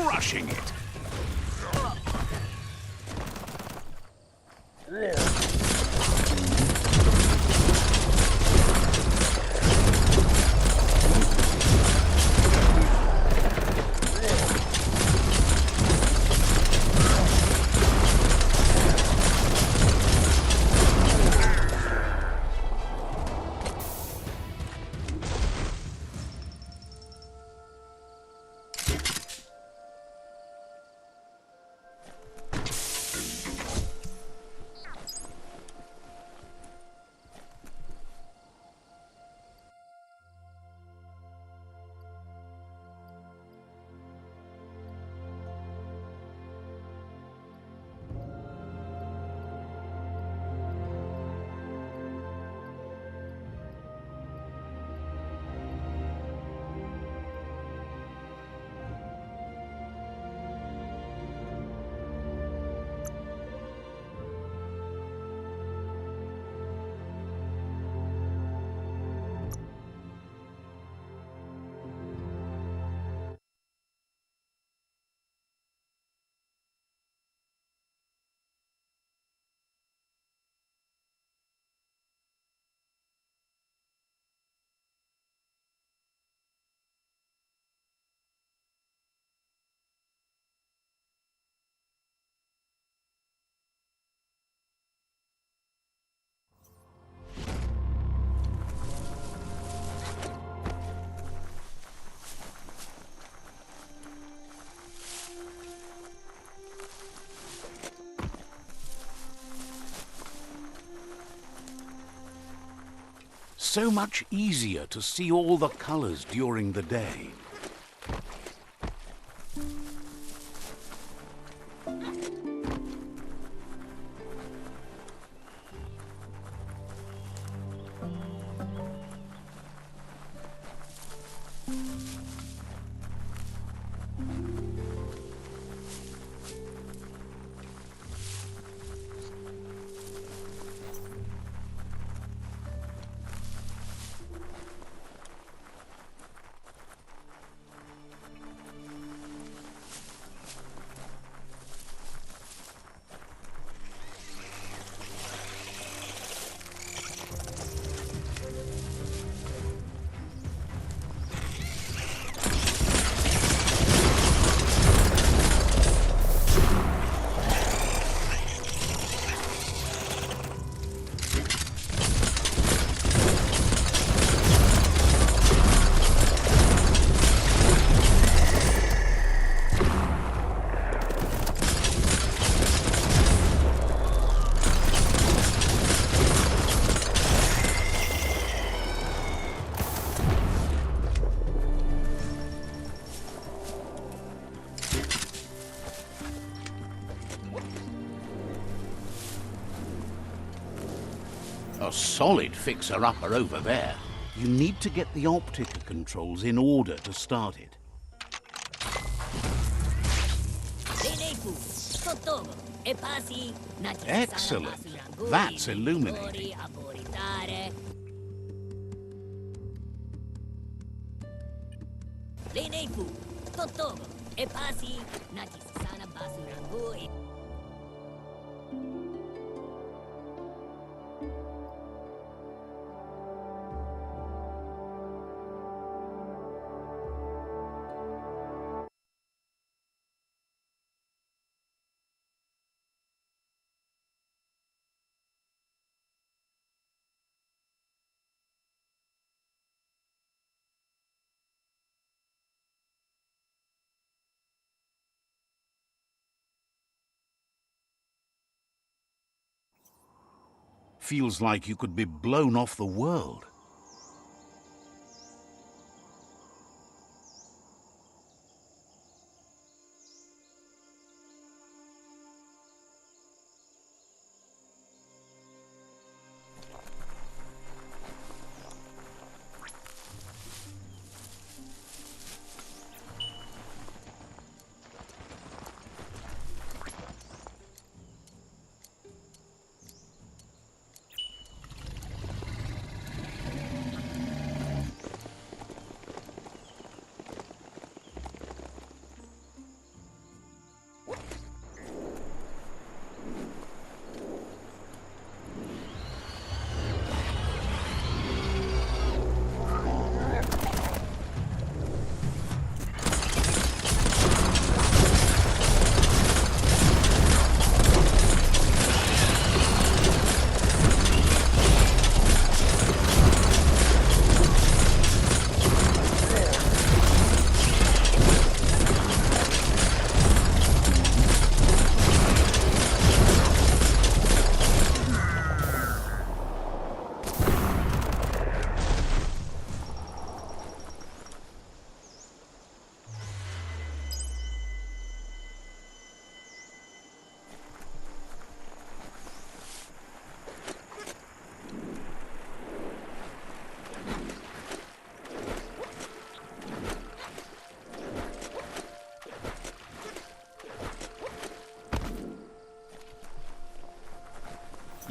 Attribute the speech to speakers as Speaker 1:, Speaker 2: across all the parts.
Speaker 1: crushing it. So much easier to see all the colors during the day. A solid fixer-upper over there. You need to get the Optica controls in order to start it. Excellent. That's illuminating. Feels like you could be blown off the world.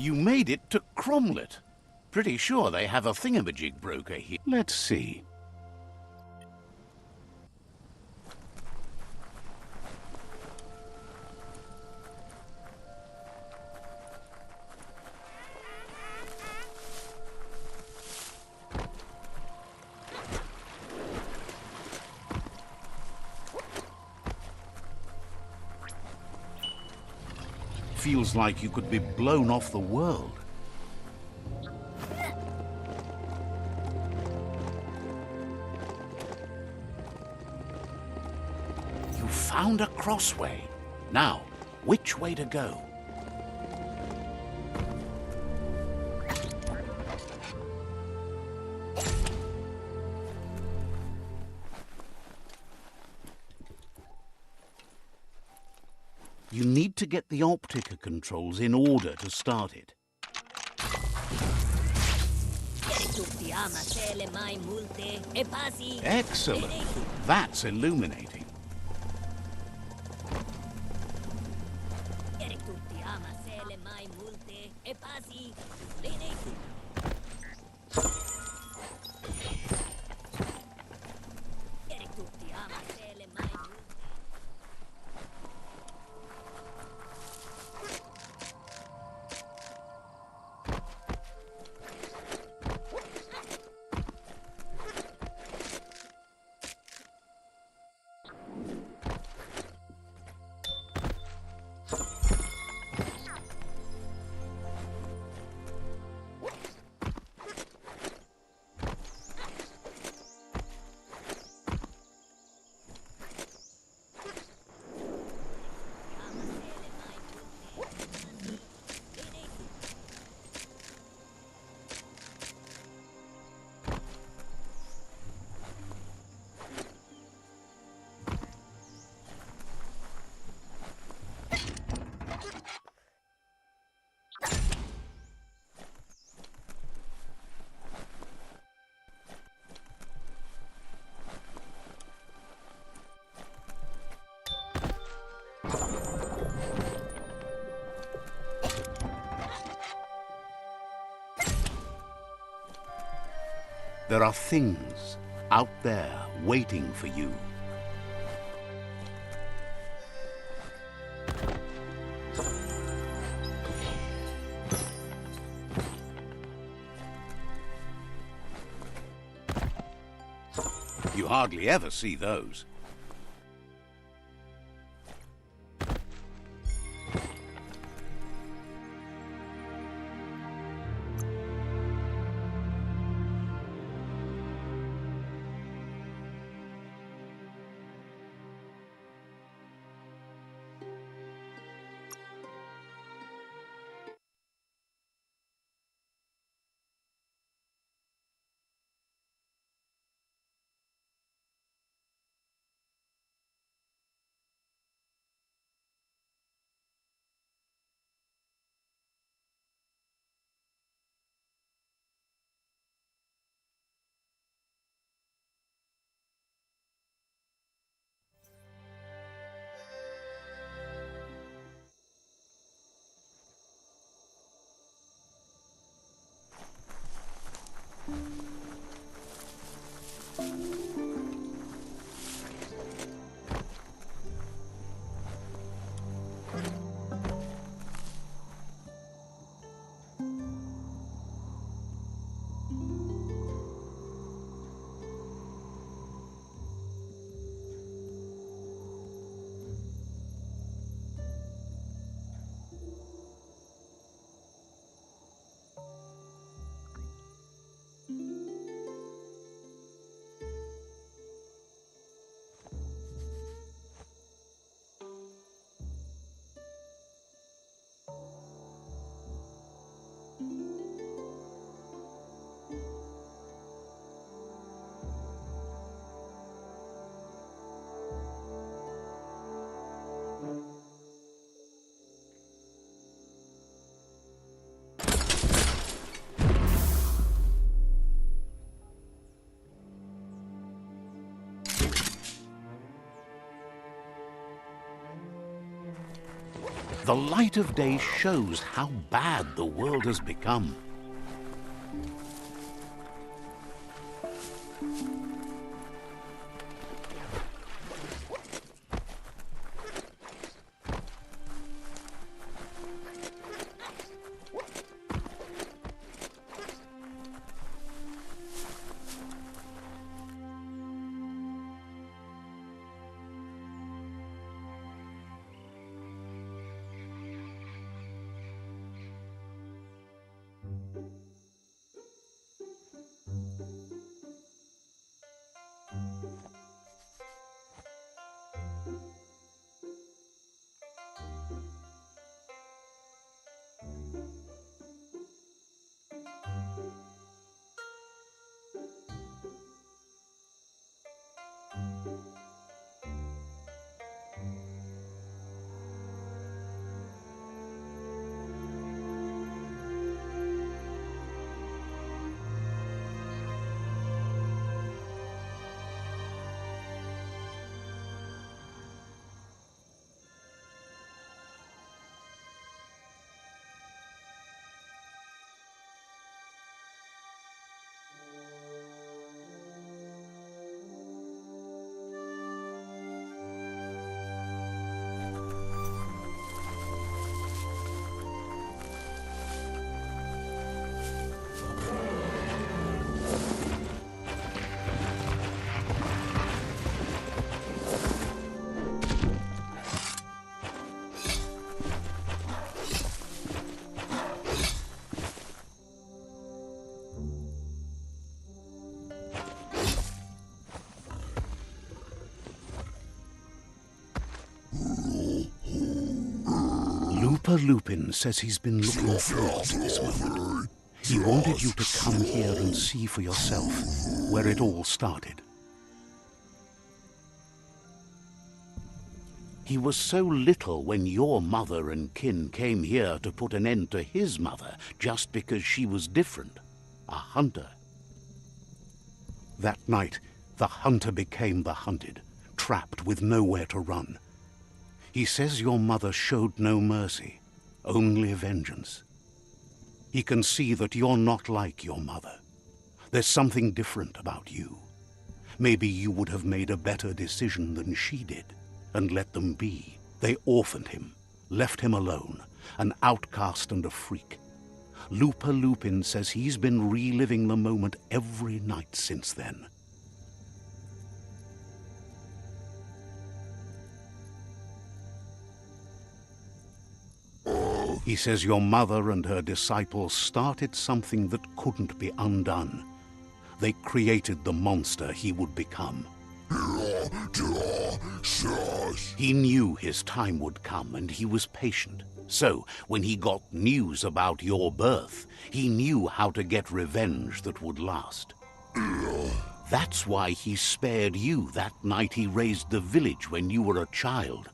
Speaker 1: You made it to Cromlet. Pretty sure they have a thingamajig broker here. Let's see. Feels like you could be blown off the world. You found a crossway. Now, which way to go? You need to get the optica controls in order to start it. Excellent. That's illuminating. There are things out there waiting for you. You hardly ever see those. The light of day shows how bad the world has become. Lupin says he's been looking forward to this moment. He wanted you to come here and see for yourself where it all started. He was so little when your mother and kin came here to put an end to his mother just because she was different, a hunter. That night, the hunter became the hunted, trapped with nowhere to run. He says your mother showed no mercy, only vengeance. He can see that you're not like your mother. There's something different about you. Maybe you would have made a better decision than she did, and let them be. They orphaned him, left him alone, an outcast and a freak. Lupin says he's been reliving the moment every night since then. He says your mother and her disciples started something that couldn't be undone. They created the monster he would become. He knew his time would come, and he was patient. So, when he got news about your birth, he knew how to get revenge that would last. That's why he spared you that night he raised the village when you were a child.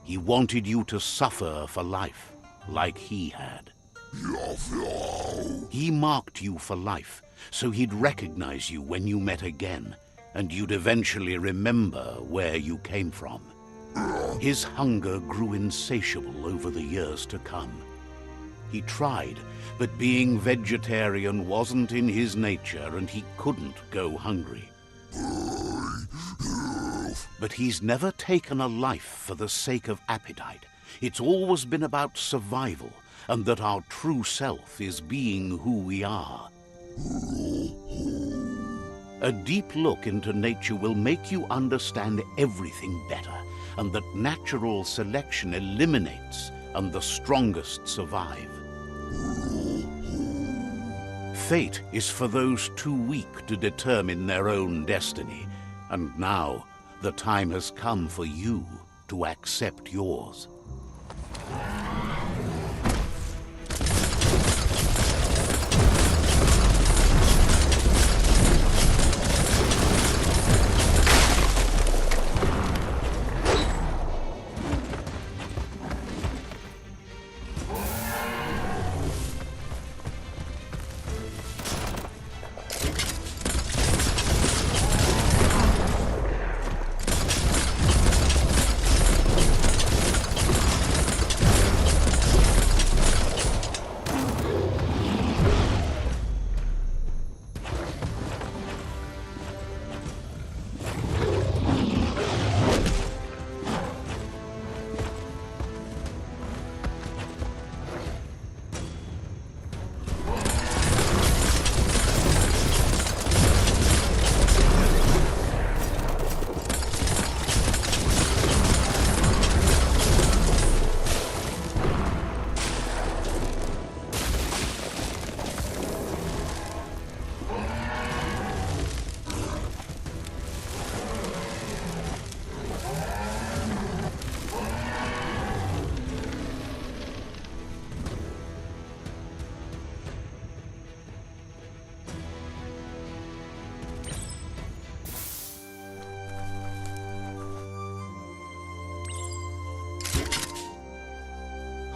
Speaker 1: He wanted you to suffer for life, like he had. He marked you for life, so he'd recognize you when you met again, and you'd eventually remember where you came from. His hunger grew insatiable over the years to come. He tried, but being vegetarian wasn't in his nature, and he couldn't go hungry. But he's never taken a life for the sake of appetite. It's always been about survival, and that our true self is being who we are. A deep look into nature will make you understand everything better, and that natural selection eliminates, and the strongest survive. Fate is for those too weak to determine their own destiny, and now the time has come for you to accept yours.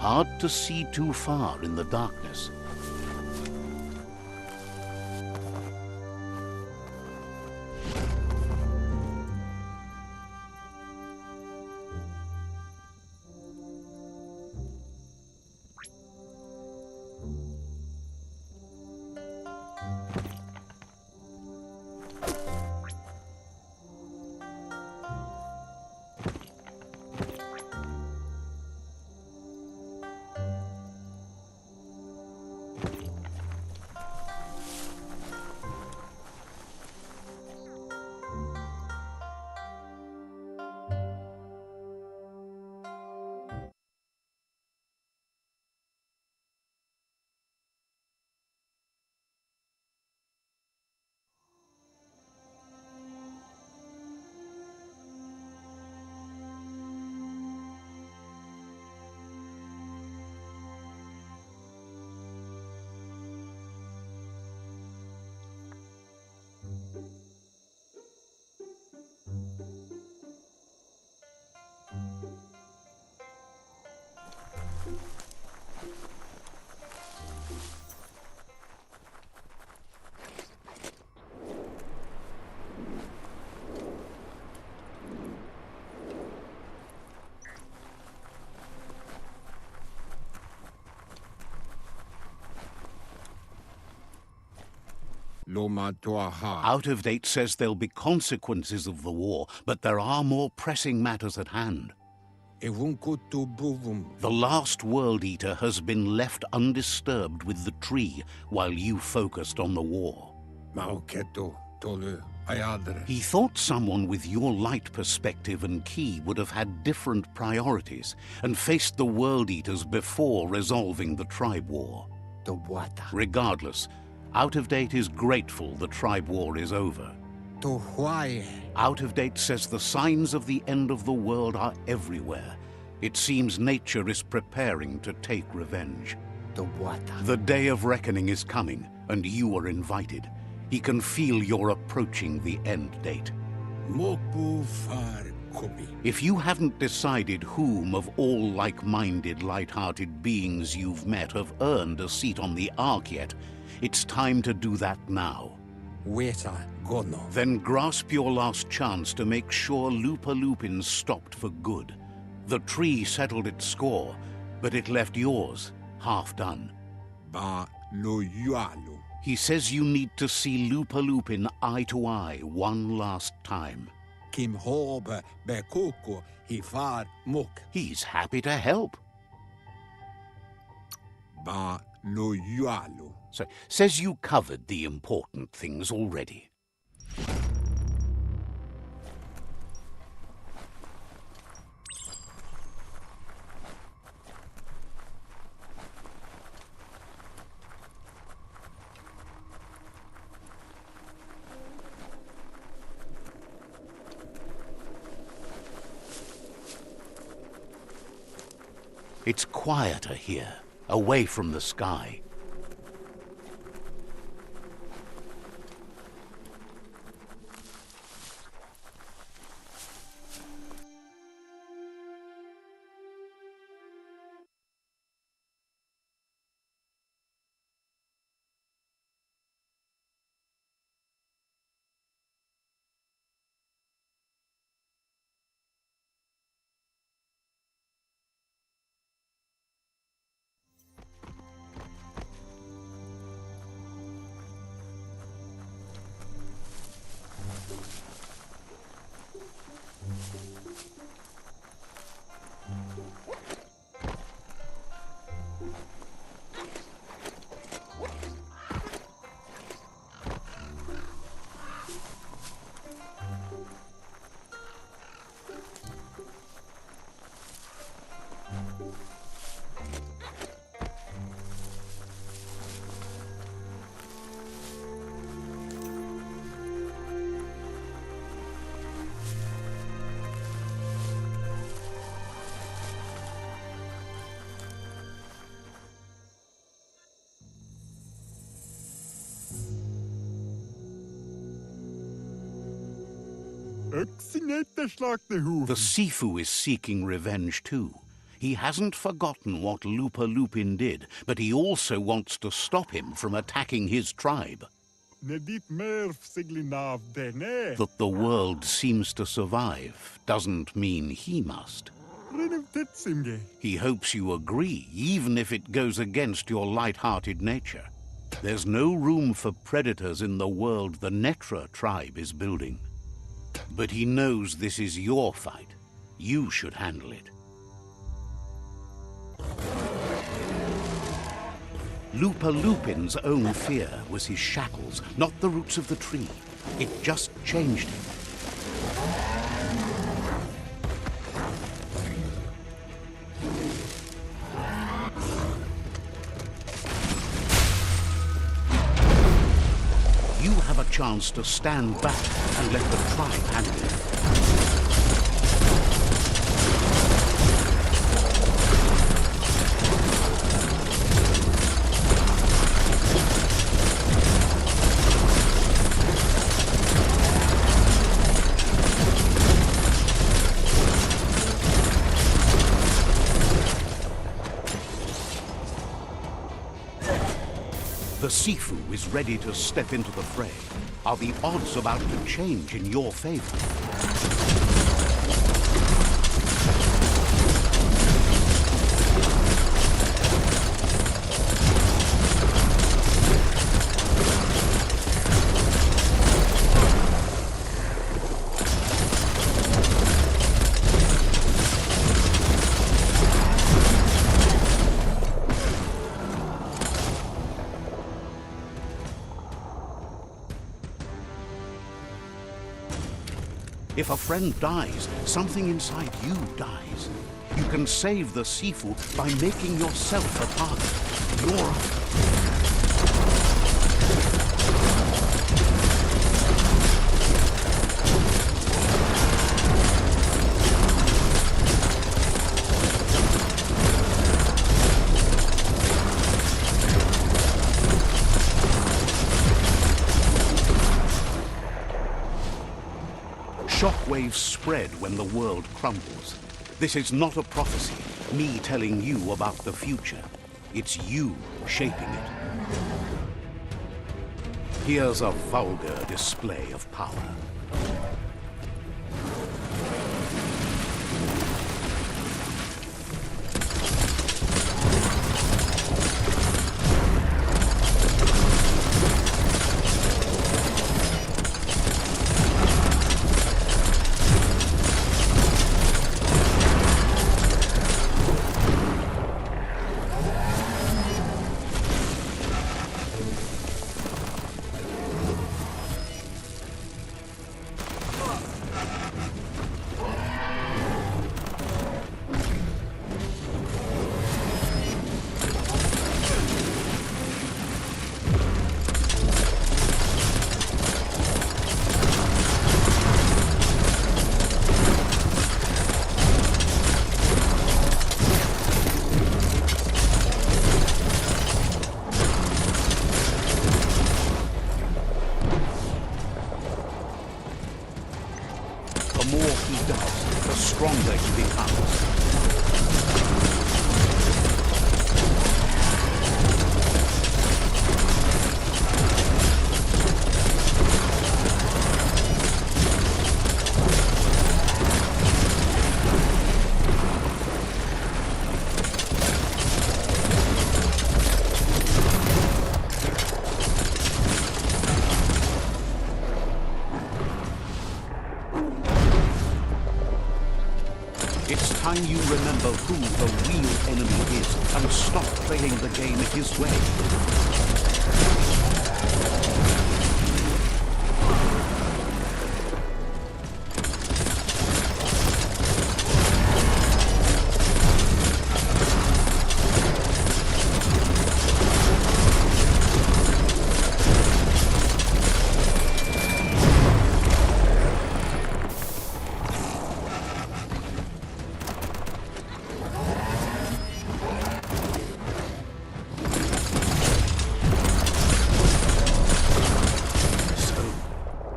Speaker 1: hard to see too far in the darkness. Out of Date says there'll be consequences of the war, but there are more pressing matters at hand. The last World Eater has been left undisturbed with the tree while you focused on the war. He thought someone with your light perspective and key would have had different priorities and faced the World Eaters before resolving the tribe war. Regardless, Out of Date is grateful the tribe war is over. Out of Date says the signs of the end of the world are everywhere. It seems nature is preparing to take revenge. The day of reckoning is coming, and you are invited. He can feel you're approaching the end date. If you haven't decided whom of all like-minded, light-hearted beings you've met have earned a seat on the Ark yet, it's time to do that now. Then grasp your last chance to make sure Lupa-Lupin stopped for good. The tree settled its score, but it left yours half done. He says you need to see Lupa-Lupin eye to eye one last time. He's happy to help. So, says you covered the important things already. It's quieter here, away from the sky. The Sifu is seeking revenge too. He hasn't forgotten what Lupa Lupin did, but he also wants to stop him from attacking his tribe.
Speaker 2: That
Speaker 1: That the world seems to survive doesn't mean he must. He hopes you agree, even if it goes against your light-hearted nature. There's no room for predators in the world the Netra tribe is building. But he knows this is your fight. You should handle it. Lupa Lupin's own fear was his shackles, not the roots of the tree. It just changed him. You have a chance to stand back and let the tribe handle it. The Sifu is ready to step into the fray. Are the odds about to change in your favor? If a friend dies, something inside you dies. You can save the Sifu by making yourself a target. Shockwaves spread when the world crumbles. This is not a prophecy, me telling you about the future. It's you shaping it. Here's a vulgar display of power. The more he does, the stronger he becomes. It's time you remember who the real enemy is and stop playing the game his way.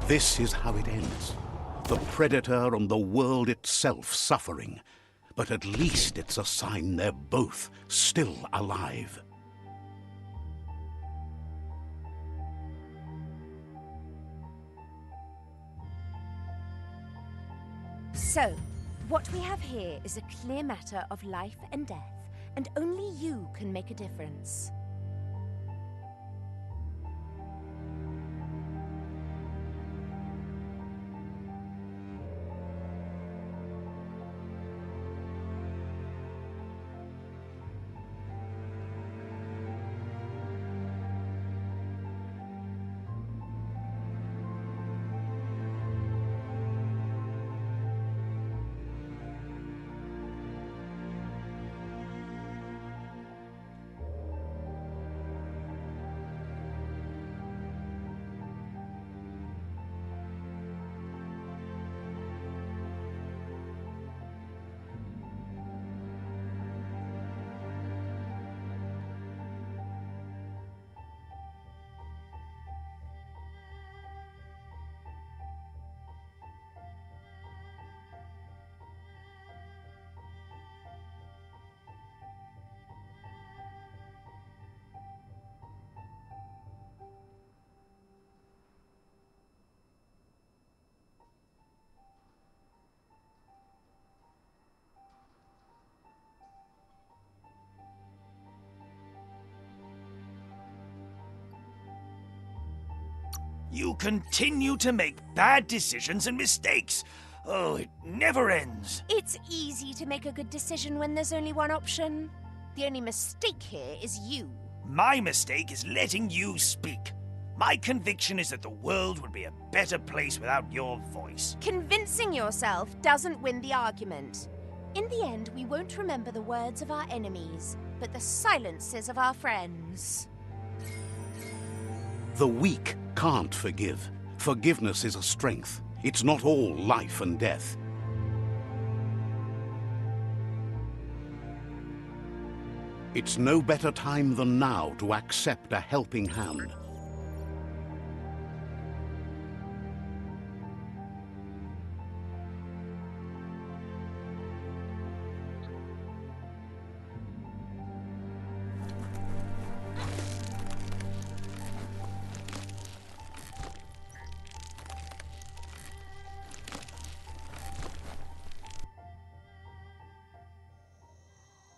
Speaker 1: This is how it ends. The Predator and the world itself suffering. but at least it's a sign they're both still alive.
Speaker 2: So, what we have here is a clear matter of life and death, and only you can make a difference.
Speaker 3: You continue to make bad decisions and mistakes. Oh, it never ends.
Speaker 2: It's easy to make a good decision when there's only one option. The only mistake here is you.
Speaker 3: My mistake is letting you speak. My conviction is that the world would be a better place without your voice.
Speaker 2: Convincing yourself doesn't win the argument. In the end, we won't remember the words of our enemies, but the silences of our friends.
Speaker 1: The weak can't forgive. Forgiveness is a strength. It's not all life and death. It's no better time than now to accept a helping hand.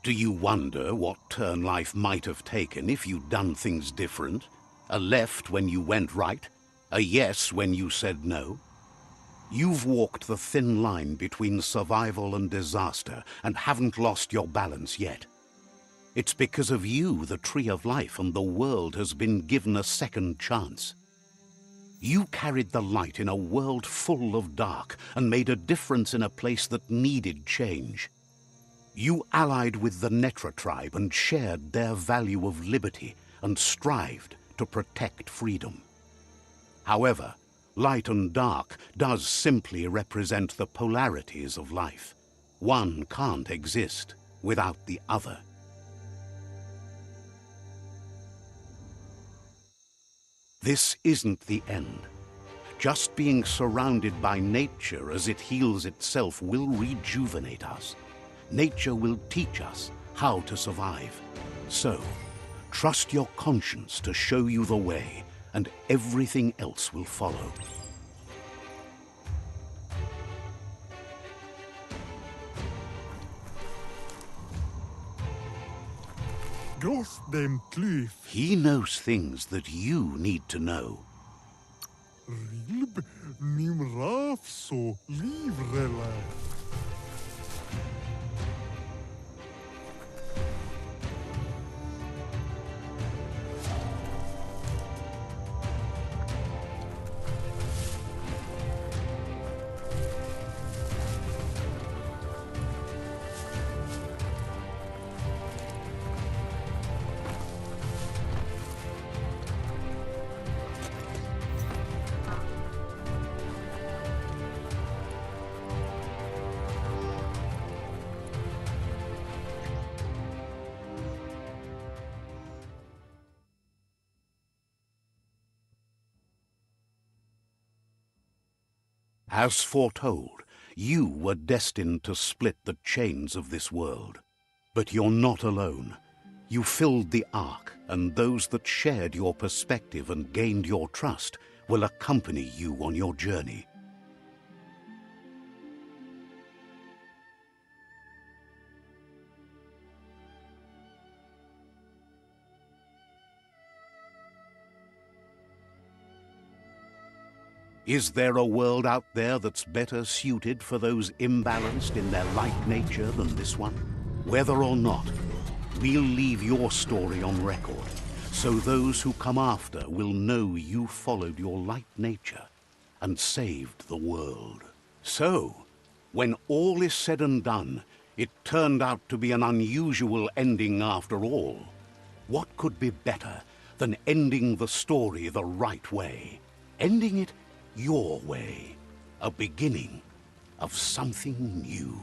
Speaker 1: Do you wonder what turn life might have taken if you'd done things different? A left when you went right? A yes when you said no? You've walked the thin line between survival and disaster and haven't lost your balance yet. It's because of you the Tree of Life and the world has been given a second chance. You carried the light in a world full of dark and made a difference in a place that needed change. You allied with the Netra tribe and shared their value of liberty and strived to protect freedom. However, light and dark does simply represent the polarities of life. One can't exist without the other. This isn't the end. Just being surrounded by nature as it heals itself will rejuvenate us. Nature will teach us how to survive. So, trust your conscience to show you the way, and everything else will follow.
Speaker 4: Gos dem Cliff.
Speaker 1: He knows things that you need to know.
Speaker 4: Rilb nim raf so livrela.
Speaker 1: As foretold, you were destined to split the chains of this world. But you're not alone. You filled the Ark, and those that shared your perspective and gained your trust will accompany you on your journey. Is there a world out there that's better suited for those imbalanced in their light nature than this one? Whether or not, we'll leave your story on record, so those who come after will know you followed your light nature and saved the world. So, when all is said and done, it turned out to be an unusual ending after all. What could be better than ending the story the right way? Ending it your way. A beginning of something new.